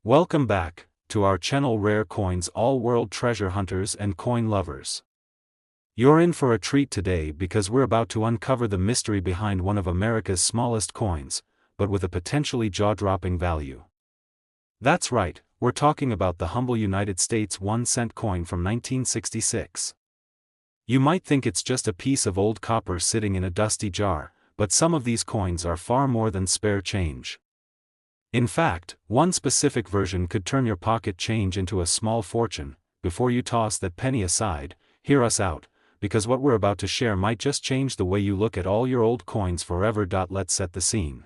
Welcome back to our channel Rare Coins, all world treasure hunters and coin lovers. You're in for a treat today because we're about to uncover the mystery behind one of America's smallest coins, but with a potentially jaw-dropping value. That's right, we're talking about the humble United States 1-cent coin from 1966. You might think it's just a piece of old copper sitting in a dusty jar, but some of these coins are far more than spare change. In fact, one specific version could turn your pocket change into a small fortune. Before you toss that penny aside, hear us out, because what we're about to share might just change the way you look at all your old coins forever. Let's set the scene.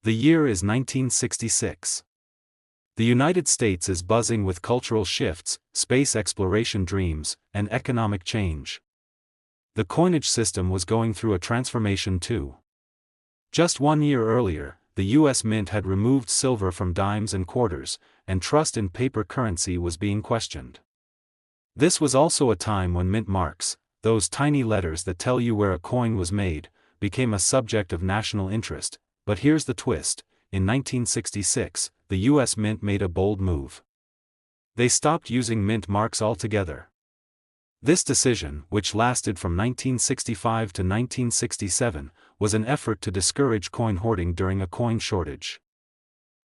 The year is 1966. The United States is buzzing with cultural shifts, space exploration dreams, and economic change. The coinage system was going through a transformation too. Just 1 year earlier, the U.S. Mint had removed silver from dimes and quarters, and trust in paper currency was being questioned. This was also a time when mint marks, those tiny letters that tell you where a coin was made, became a subject of national interest. But here's the twist: in 1966, the U.S. Mint made a bold move. They stopped using mint marks altogether. This decision, which lasted from 1965 to 1967, was an effort to discourage coin hoarding during a coin shortage.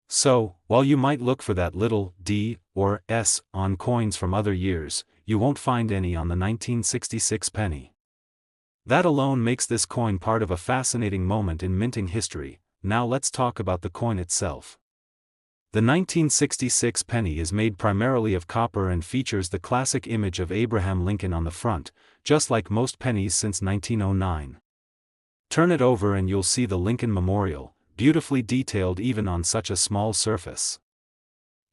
So, while you might look for that little D or S on coins from other years, you won't find any on the 1966 penny. That alone makes this coin part of a fascinating moment in minting history. Now let's talk about the coin itself. The 1966 penny is made primarily of copper and features the classic image of Abraham Lincoln on the front, just like most pennies since 1909. Turn it over and you'll see the Lincoln Memorial, beautifully detailed even on such a small surface.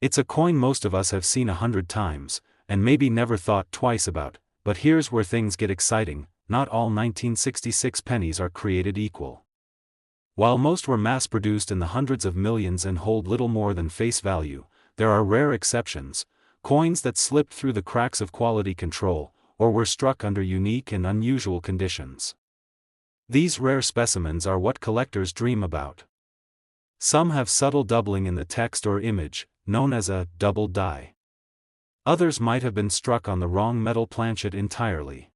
It's a coin most of us have seen 100 times, and maybe never thought twice about, but here's where things get exciting: not all 1966 pennies are created equal. While most were mass-produced in the hundreds of millions and hold little more than face value, there are rare exceptions, coins that slipped through the cracks of quality control, or were struck under unique and unusual conditions. These rare specimens are what collectors dream about. Some have subtle doubling in the text or image, known as a double die. Others might have been struck on the wrong metal planchet entirely.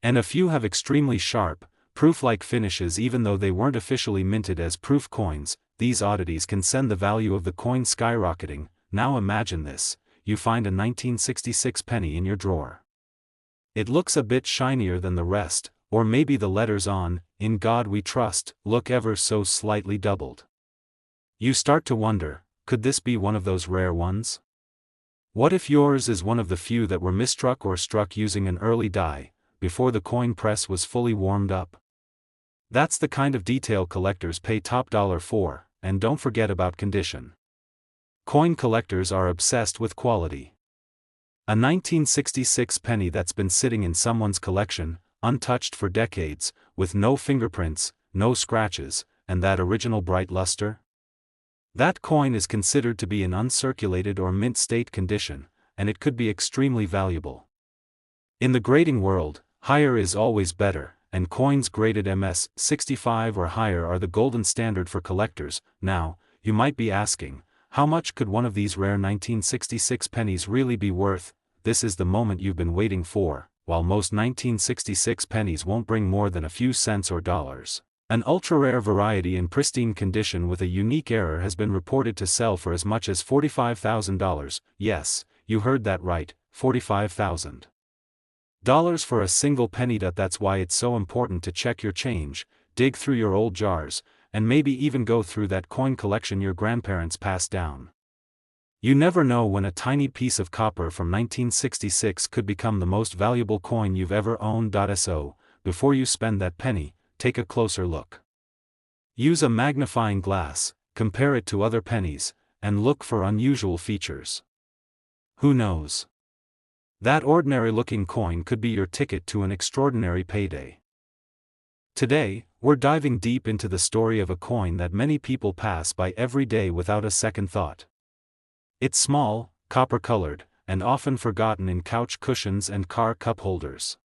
And a few have extremely sharp, proof-like finishes even though they weren't officially minted as proof coins. These oddities can send the value of the coin skyrocketing. Now imagine this: you find a 1966 penny in your drawer. It looks a bit shinier than the rest, or maybe the letters on "In God We Trust" look ever so slightly doubled. You start to wonder, could this be one of those rare ones? What if yours is one of the few that were misstruck or struck using an early die, before the coin press was fully warmed up? That's the kind of detail collectors pay top dollar for, and don't forget about condition. Coin collectors are obsessed with quality. A 1966 penny that's been sitting in someone's collection, untouched for decades, with no fingerprints, no scratches, and that original bright luster? That coin is considered to be in uncirculated or mint state condition, and it could be extremely valuable. In the grading world, higher is always better, and coins graded MS 65 or higher are the golden standard for collectors. Now, you might be asking, how much could one of these rare 1966 pennies really be worth? This is the moment you've been waiting for. While most 1966 pennies won't bring more than a few cents or dollars, an ultra-rare variety in pristine condition with a unique error has been reported to sell for as much as $45,000. Yes, you heard that right, $45,000 for a single penny. That's why it's so important to check your change, dig through your old jars, and maybe even go through that coin collection your grandparents passed down. You never know when a tiny piece of copper from 1966 could become the most valuable coin you've ever owned. So, before you spend that penny, take a closer look. Use a magnifying glass, compare it to other pennies, and look for unusual features. Who knows? That ordinary-looking coin could be your ticket to an extraordinary payday. Today, we're diving deep into the story of a coin that many people pass by every day without a second thought. It's small, copper-colored, and often forgotten in couch cushions and car cup holders.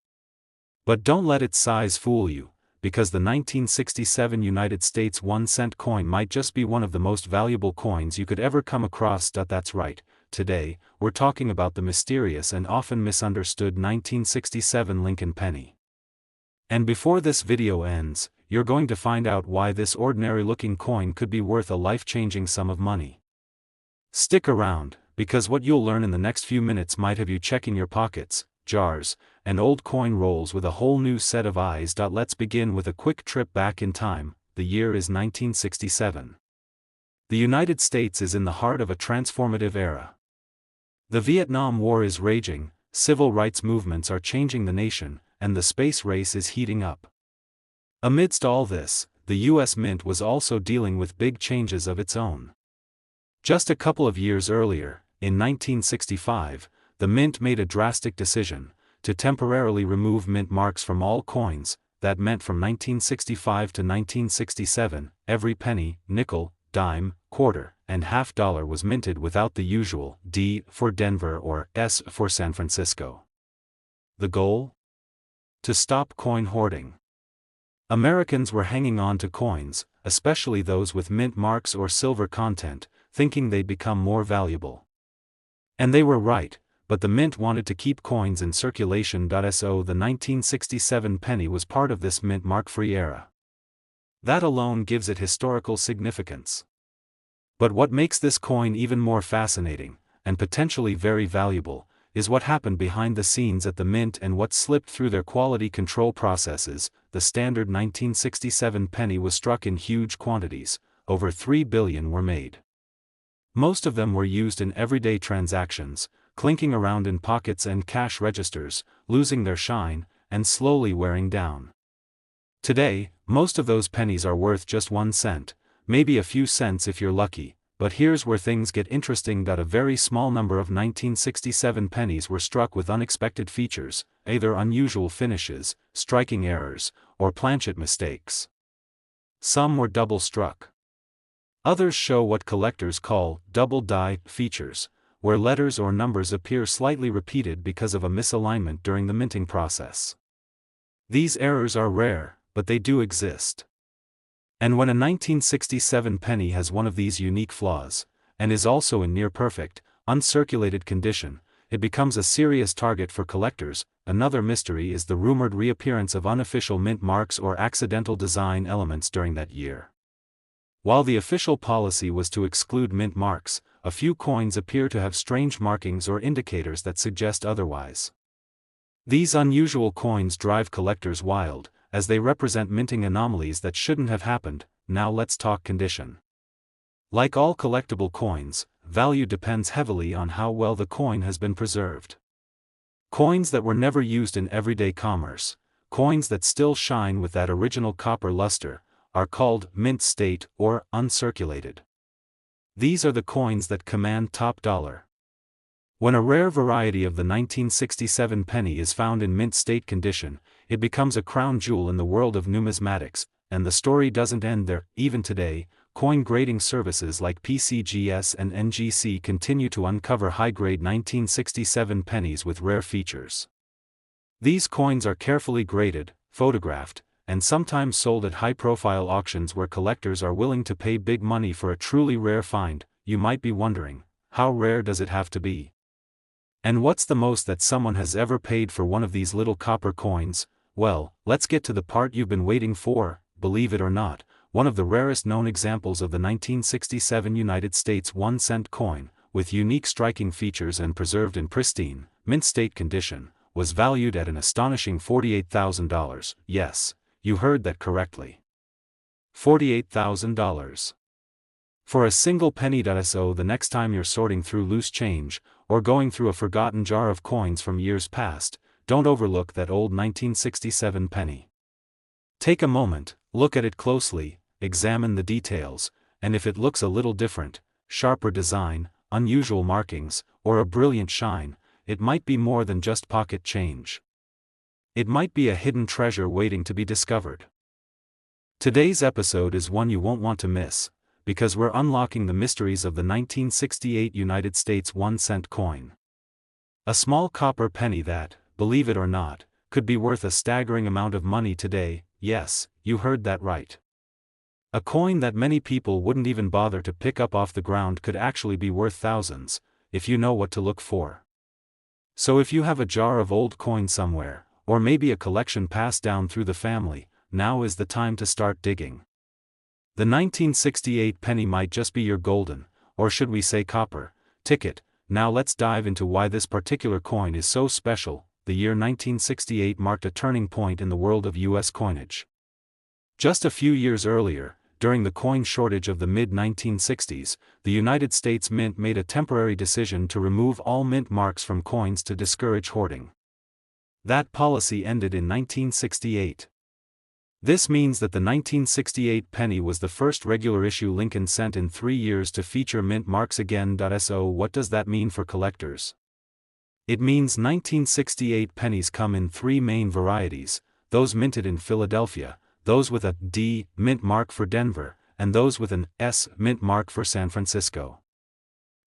But don't let its size fool you, because the 1967 United States 1-cent coin might just be one of the most valuable coins you could ever come across. That's right, today, we're talking about the mysterious and often misunderstood 1967 Lincoln penny. And before this video ends, you're going to find out why this ordinary-looking coin could be worth a life-changing sum of money. Stick around, because what you'll learn in the next few minutes might have you checking your pockets, jars, and old coin rolls with a whole new set of eyes. Let's begin with a quick trip back in time. The year is 1967. The United States is in the heart of a transformative era. The Vietnam War is raging, civil rights movements are changing the nation, and the space race is heating up. Amidst all this, the U.S. Mint was also dealing with big changes of its own. Just a couple of years earlier, in 1965, the Mint made a drastic decision to temporarily remove mint marks from all coins. That meant from 1965 to 1967, every penny, nickel, dime, quarter, and half dollar was minted without the usual D for Denver or S for San Francisco. The goal? To stop coin hoarding. Americans were hanging on to coins, especially those with mint marks or silver content, thinking they'd become more valuable. And they were right, but the Mint wanted to keep coins in circulation. So the 1967 penny was part of this mint mark-free era. That alone gives it historical significance. But what makes this coin even more fascinating, and potentially very valuable, is what happened behind the scenes at the Mint and what slipped through their quality control processes. The standard 1967 penny was struck in huge quantities, over 3 billion were made. Most of them were used in everyday transactions, clinking around in pockets and cash registers, losing their shine, and slowly wearing down. Today, most of those pennies are worth just 1 cent, maybe a few cents if you're lucky, but here's where things get interesting. A very small number of 1967 pennies were struck with unexpected features, either unusual finishes, striking errors, or planchet mistakes. Some were double struck. Others show what collectors call double die features, where letters or numbers appear slightly repeated because of a misalignment during the minting process. These errors are rare, but they do exist. And when a 1967 penny has one of these unique flaws, and is also in near-perfect, uncirculated condition, it becomes a serious target for collectors. Another mystery is the rumored reappearance of unofficial mint marks or accidental design elements during that year. While the official policy was to exclude mint marks, a few coins appear to have strange markings or indicators that suggest otherwise. These unusual coins drive collectors wild, as they represent minting anomalies that shouldn't have happened. Now let's talk condition. Like all collectible coins, value depends heavily on how well the coin has been preserved. Coins that were never used in everyday commerce, coins that still shine with that original copper luster, are called mint state or uncirculated. These are the coins that command top dollar. When a rare variety of the 1967 penny is found in mint state condition, it becomes a crown jewel in the world of numismatics, and the story doesn't end there. Even today, coin grading services like PCGS and NGC continue to uncover high-grade 1967 pennies with rare features. These coins are carefully graded, photographed, and sometimes sold at high-profile auctions where collectors are willing to pay big money for a truly rare find. You might be wondering, how rare does it have to be? And what's the most that someone has ever paid for one of these little copper coins? Well, let's get to the part you've been waiting for. Believe it or not, one of the rarest known examples of the 1967 United States 1-cent coin, with unique striking features and preserved in pristine, mint state condition, was valued at an astonishing $48,000. Yes, you heard that correctly. $48,000. For a single penny. So the next time you're sorting through loose change, or going through a forgotten jar of coins from years past, don't overlook that old 1967 penny. Take a moment, look at it closely, examine the details, and if it looks a little different, sharper design, unusual markings, or a brilliant shine, it might be more than just pocket change. It might be a hidden treasure waiting to be discovered. Today's episode is one you won't want to miss, because we're unlocking the mysteries of the 1968 United States 1-cent coin. A small copper penny that, believe it or not, could be worth a staggering amount of money today. Yes, you heard that right. A coin that many people wouldn't even bother to pick up off the ground could actually be worth thousands, if you know what to look for. So if you have a jar of old coin somewhere, or maybe a collection passed down through the family, now is the time to start digging. The 1968 penny might just be your golden, or should we say copper, ticket. Now let's dive into why this particular coin is so special. The year 1968 marked a turning point in the world of US coinage. Just a few years earlier, during the coin shortage of the mid-1960s, the United States Mint made a temporary decision to remove all mint marks from coins to discourage hoarding. That policy ended in 1968. This means that the 1968 penny was the first regular-issue Lincoln cent in 3 years to feature mint marks again. So what does that mean for collectors? It means 1968 pennies come in 3 main varieties: those minted in Philadelphia, those with a D mint mark for Denver, and those with an S mint mark for San Francisco.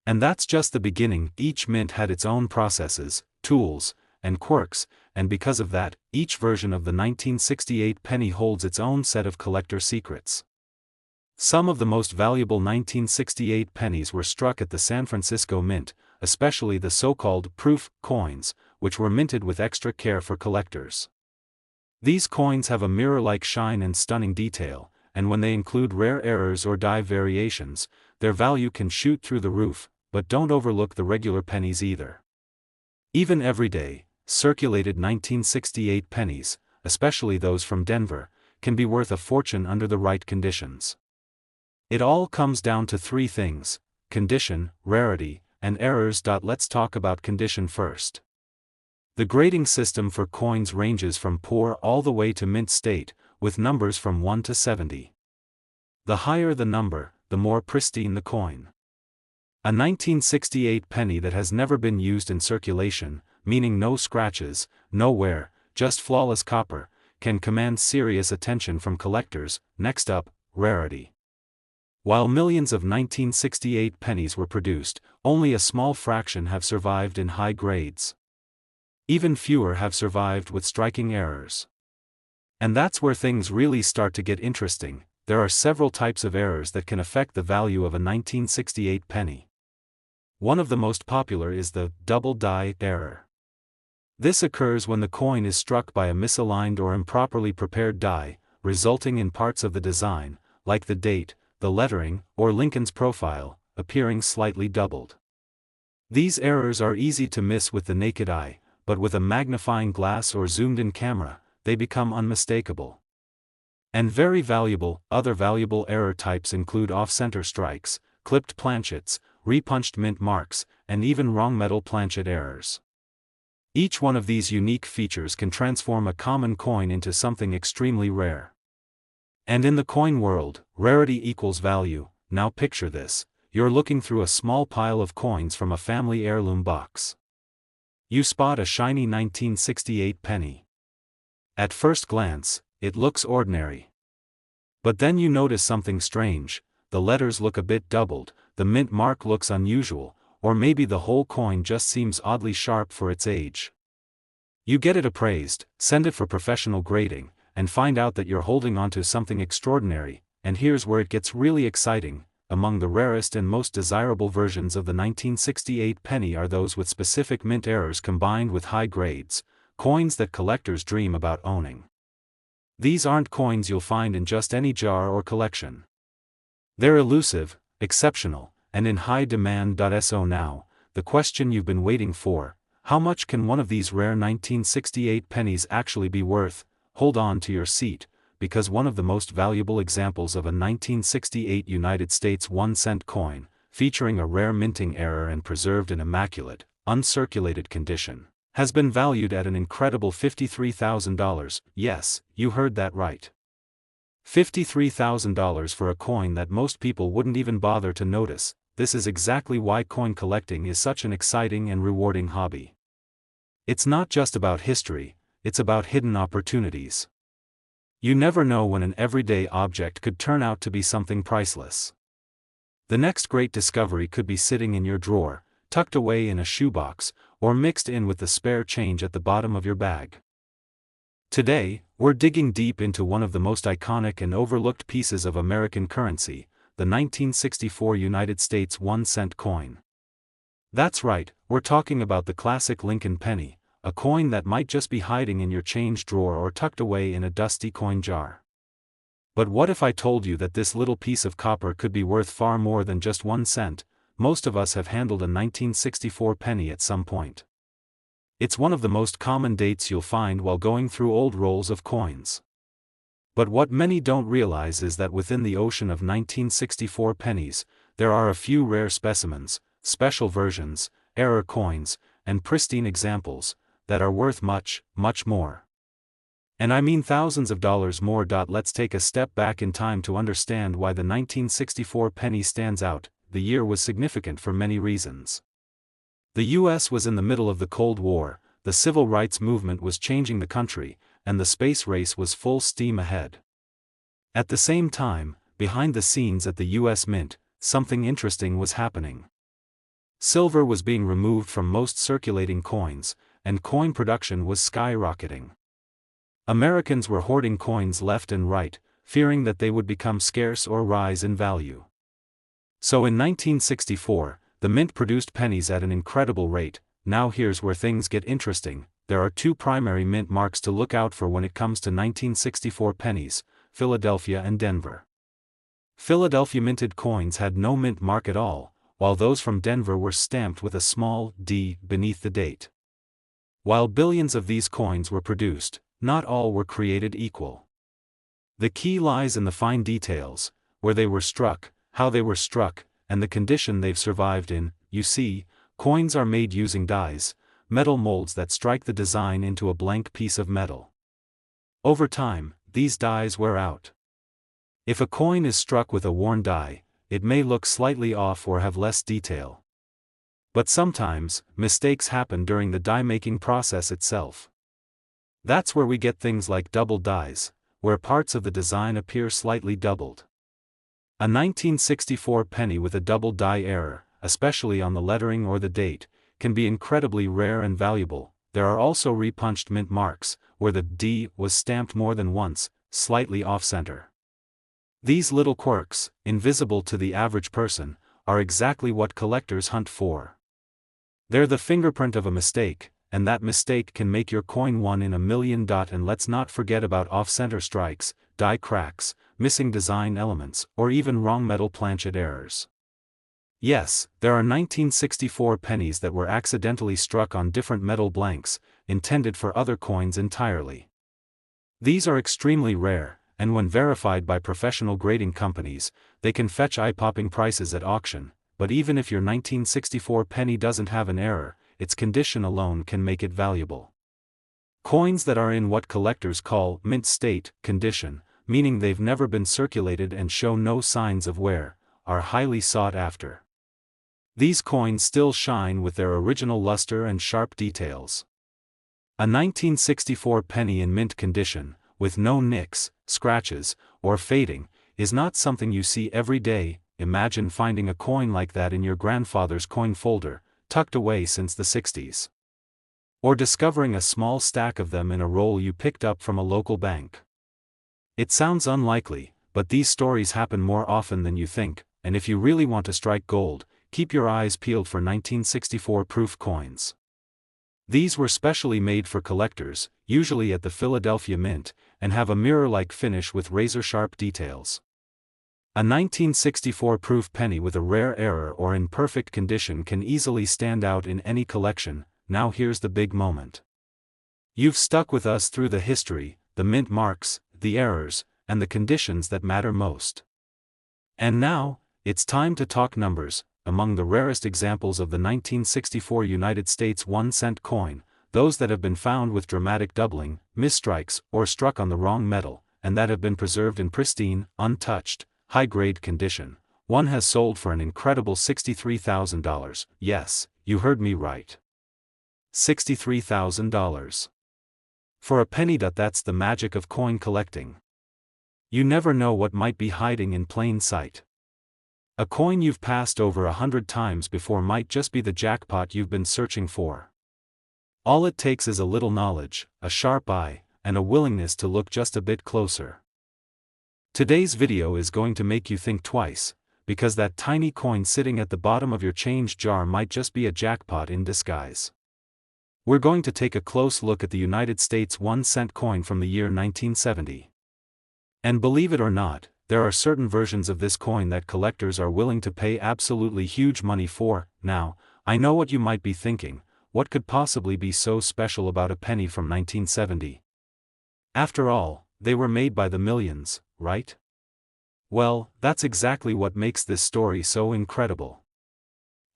And that's just the beginning. Each mint had its own processes, tools, and quirks, and because of that, each version of the 1968 penny holds its own set of collector secrets. Some of the most valuable 1968 pennies were struck at the San Francisco Mint, especially the so-called proof coins, which were minted with extra care for collectors. These coins have a mirror-like shine and stunning detail, and when they include rare errors or die variations, their value can shoot through the roof. But don't overlook the regular pennies either. Even everyday, circulated 1968 pennies, especially those from Denver, can be worth a fortune under the right conditions. It all comes down to 3 things: condition, rarity, and errors. Let's talk about condition first. The grading system for coins ranges from poor all the way to mint state, with numbers from 1 to 70. The higher the number, the more pristine the coin. A 1968 penny that has never been used in circulation, meaning no scratches, no wear, just flawless copper, can command serious attention from collectors. Next up, rarity. While millions of 1968 pennies were produced, only a small fraction have survived in high grades. Even fewer have survived with striking errors. And that's where things really start to get interesting. There are several types of errors that can affect the value of a 1968 penny. One of the most popular is the double die error. This occurs when the coin is struck by a misaligned or improperly prepared die, resulting in parts of the design, like the date, the lettering, or Lincoln's profile, appearing slightly doubled. These errors are easy to miss with the naked eye, but with a magnifying glass or zoomed-in camera, they become unmistakable. And very valuable. Other valuable error types include off-center strikes, clipped planchets, repunched mint marks, and even wrong metal planchet errors. Each one of these unique features can transform a common coin into something extremely rare. And in the coin world, rarity equals value. Now picture this: you're looking through a small pile of coins from a family heirloom box. You spot a shiny 1968 penny. At first glance, it looks ordinary. But then you notice something strange: the letters look a bit doubled, the mint mark looks unusual, or maybe the whole coin just seems oddly sharp for its age. You get it appraised, send it for professional grading, and find out that you're holding onto something extraordinary. And here's where it gets really exciting: among the rarest and most desirable versions of the 1968 penny are those with specific mint errors combined with high grades, coins that collectors dream about owning. These aren't coins you'll find in just any jar or collection. They're elusive, exceptional, and in high demand. So now, the question you've been waiting for: how much can one of these rare 1968 pennies actually be worth? Hold on to your seat, because one of the most valuable examples of a 1968 United States 1-cent coin, featuring a rare minting error and preserved in immaculate, uncirculated condition, has been valued at an incredible $53,000. Yes, you heard that right. $53,000 for a coin that most people wouldn't even bother to notice. This is exactly why coin collecting is such an exciting and rewarding hobby. It's not just about history, it's about hidden opportunities. You never know when an everyday object could turn out to be something priceless. The next great discovery could be sitting in your drawer, tucked away in a shoebox, or mixed in with the spare change at the bottom of your bag. Today, we're digging deep into one of the most iconic and overlooked pieces of American currency, the 1964 United States 1-cent coin. That's right, we're talking about the classic Lincoln penny, a coin that might just be hiding in your change drawer or tucked away in a dusty coin jar. But what if I told you that this little piece of copper could be worth far more than just 1 cent? Most of us have handled a 1964 penny at some point. It's one of the most common dates you'll find while going through old rolls of coins. But what many don't realize is that within the ocean of 1964 pennies, there are a few rare specimens, special versions, error coins, and pristine examples, that are worth much, much more. And I mean thousands of dollars more. Let's take a step back in time to understand why the 1964 penny stands out. The year was significant for many reasons. The US was in the middle of the Cold War, the civil rights movement was changing the country, and the space race was full steam ahead. At the same time, behind the scenes at the US Mint, something interesting was happening. Silver was being removed from most circulating coins, and coin production was skyrocketing. Americans were hoarding coins left and right, fearing that they would become scarce or rise in value. So in 1964, the mint produced pennies at an incredible rate. Now here's where things get interesting. There are two primary mint marks to look out for when it comes to 1964 pennies: Philadelphia and Denver. Philadelphia minted coins had no mint mark at all, while those from Denver were stamped with a small d beneath the date. While billions of these coins were produced, not all were created equal. The key lies in the fine details: where they were struck, how they were struck, and the condition they've survived in. You see, coins are made using dies, metal molds that strike the design into a blank piece of metal. Over time, these dies wear out. If a coin is struck with a worn die, it may look slightly off or have less detail. But sometimes, mistakes happen during the die-making process itself. That's where we get things like double dies, where parts of the design appear slightly doubled. A 1964 penny with a double die error, especially on the lettering or the date, can be incredibly rare and valuable. There are also repunched mint marks, where the D was stamped more than once, slightly off-center. These little quirks, invisible to the average person, are exactly what collectors hunt for. They're the fingerprint of a mistake, and that mistake can make your coin one in a million. And let's not forget about off-center strikes, die cracks, missing design elements, or even wrong metal planchet errors. Yes, there are 1964 pennies that were accidentally struck on different metal blanks, intended for other coins entirely. These are extremely rare, and when verified by professional grading companies, they can fetch eye-popping prices at auction. But even if your 1964 penny doesn't have an error, its condition alone can make it valuable. Coins that are in what collectors call mint state condition, meaning they've never been circulated and show no signs of wear, are highly sought after. These coins still shine with their original luster and sharp details. A 1964 penny in mint condition, with no nicks, scratches, or fading, is not something you see every day. Imagine finding a coin like that in your grandfather's coin folder, tucked away since the 60s. Or discovering a small stack of them in a roll you picked up from a local bank. It sounds unlikely, but these stories happen more often than you think, and if you really want to strike gold, keep your eyes peeled for 1964 proof coins. These were specially made for collectors, usually at the Philadelphia Mint, and have a mirror-like finish with razor-sharp details. A 1964 proof penny with a rare error or in perfect condition can easily stand out in any collection. Now here's the big moment. You've stuck with us through the history, the mint marks, the errors, and the conditions that matter most. And now, it's time to talk numbers. Among the rarest examples of the 1964 United States 1-cent coin, those that have been found with dramatic doubling, misstrikes, or struck on the wrong metal, and that have been preserved in pristine, untouched, high-grade condition, one has sold for an incredible $63,000. Yes, you heard me right. $63,000. For a penny. That's the magic of coin collecting. You never know what might be hiding in plain sight. A coin you've passed over 100 times before might just be the jackpot you've been searching for. All it takes is a little knowledge, a sharp eye, and a willingness to look just a bit closer. Today's video is going to make you think twice, because that tiny coin sitting at the bottom of your change jar might just be a jackpot in disguise. We're going to take a close look at the United States 1-cent coin from the year 1970. And believe it or not, there are certain versions of this coin that collectors are willing to pay absolutely huge money for. Now, I know what you might be thinking: what could possibly be so special about a penny from 1970? After all, they were made by the millions, right? Well, that's exactly what makes this story so incredible.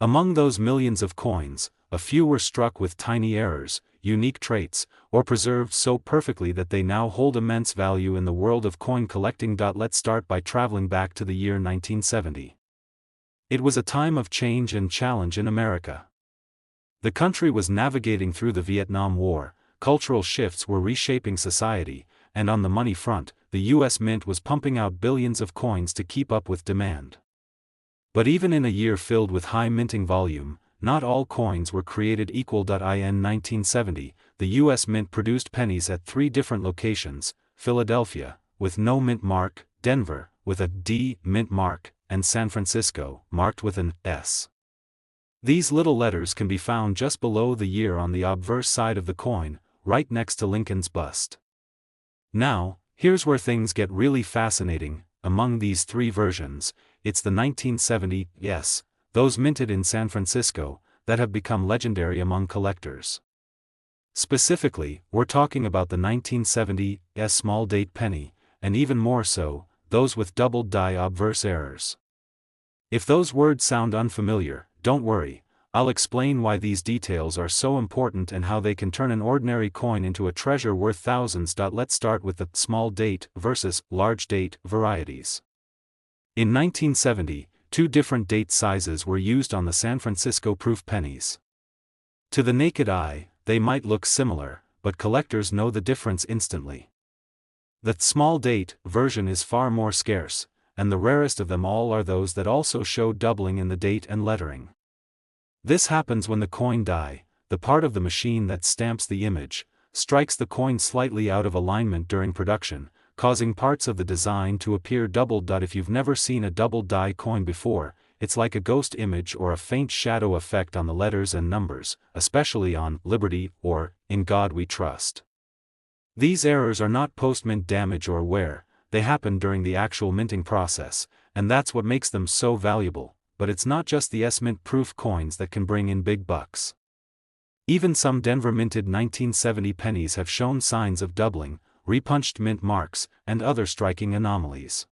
Among those millions of coins, a few were struck with tiny errors, unique traits, or preserved so perfectly that they now hold immense value in the world of coin collecting. Let's start by traveling back to the year 1970. It was a time of change and challenge in America. The country was navigating through the Vietnam War, cultural shifts were reshaping society, and on the money front, the U.S. Mint was pumping out billions of coins to keep up with demand. But even in a year filled with high minting volume, not all coins were created equal. In 1970, the U.S. Mint produced pennies at 3 different locations: Philadelphia, with no mint mark; Denver, with a D mint mark; and San Francisco, marked with an S. These little letters can be found just below the year on the obverse side of the coin, right next to Lincoln's bust. Now, here's where things get really fascinating. Among these 3 versions, it's the 1970 S, those minted in San Francisco, that have become legendary among collectors. Specifically, we're talking about the 1970 S small date penny, and even more so, those with doubled die obverse errors. If those words sound unfamiliar, don't worry, I'll explain why these details are so important and how they can turn an ordinary coin into a treasure worth thousands. Let's start with the small date versus large date varieties. In 1970, 2 different date sizes were used on the San Francisco proof pennies. To the naked eye, they might look similar, but collectors know the difference instantly. The small date version is far more scarce, and the rarest of them all are those that also show doubling in the date and lettering. This happens when the coin die, the part of the machine that stamps the image, strikes the coin slightly out of alignment during production, causing parts of the design to appear doubled. If you've never seen a double die coin before, it's like a ghost image or a faint shadow effect on the letters and numbers, especially on Liberty or In God We Trust. These errors are not post-mint damage or wear, they happen during the actual minting process, and that's what makes them so valuable. But it's not just the S-mint proof coins that can bring in big bucks. Even some Denver minted 1970 pennies have shown signs of doubling, repunched mint marks, and other striking anomalies.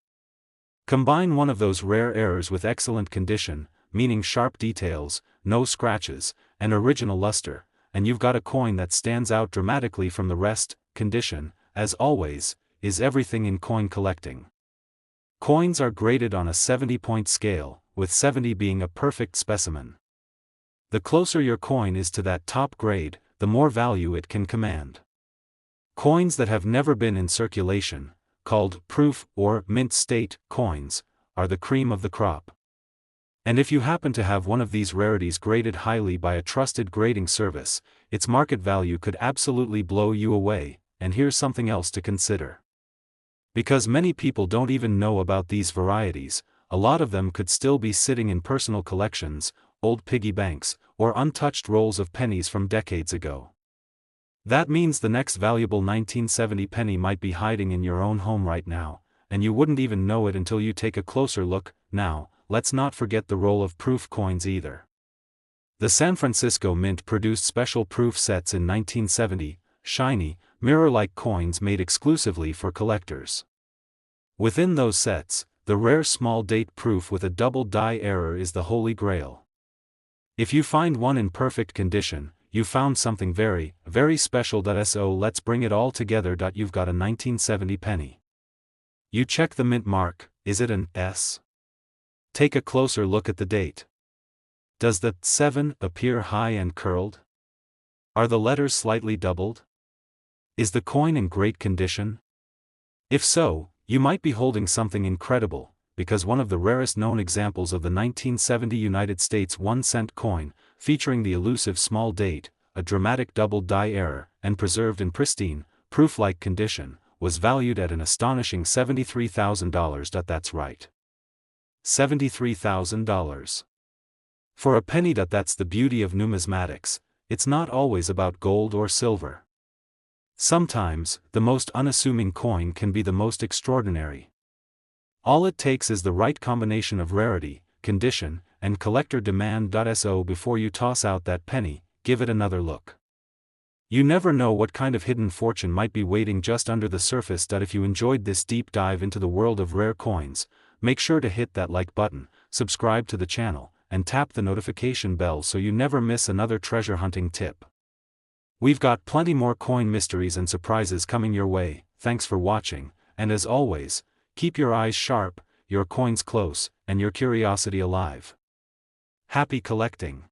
Combine one of those rare errors with excellent condition, meaning sharp details, no scratches, and original luster, and you've got a coin that stands out dramatically from the rest. Condition, as always, is everything in coin collecting. Coins are graded on a 70-point scale, with 70 being a perfect specimen. The closer your coin is to that top grade, the more value it can command. Coins that have never been in circulation, called proof or mint state coins, are the cream of the crop. And if you happen to have one of these rarities graded highly by a trusted grading service, its market value could absolutely blow you away. And here's something else to consider. Because many people don't even know about these varieties, a lot of them could still be sitting in personal collections, old piggy banks, or untouched rolls of pennies from decades ago. That means the next valuable 1970 penny might be hiding in your own home right now, and you wouldn't even know it until you take a closer look. Now, let's not forget the role of proof coins either. The San Francisco Mint produced special proof sets in 1970, shiny, mirror-like coins made exclusively for collectors. Within those sets, the rare small date proof with a double die error is the holy grail. If you find one in perfect condition, you found something very, very special. So let's bring it all together. You've got a 1970 penny. You check the mint mark, is it an S? Take a closer look at the date. Does the 7 appear high and curled? Are the letters slightly doubled? Is the coin in great condition? If so, you might be holding something incredible, because one of the rarest known examples of the 1970 United States 1-cent coin, featuring the elusive small date, a dramatic double die error, and preserved in pristine, proof-like condition, was valued at an astonishing $73,000. That's right. $73,000. For a penny. That's the beauty of numismatics, it's not always about gold or silver. Sometimes, the most unassuming coin can be the most extraordinary. All it takes is the right combination of rarity, condition, and collector demand. So before you toss out that penny, give it another look. You never know what kind of hidden fortune might be waiting just under the surface. If you enjoyed this deep dive into the world of rare coins, make sure to hit that like button, subscribe to the channel, and tap the notification bell so you never miss another treasure hunting tip. We've got plenty more coin mysteries and surprises coming your way. Thanks for watching, and as always, keep your eyes sharp, your coins close, and your curiosity alive. Happy collecting!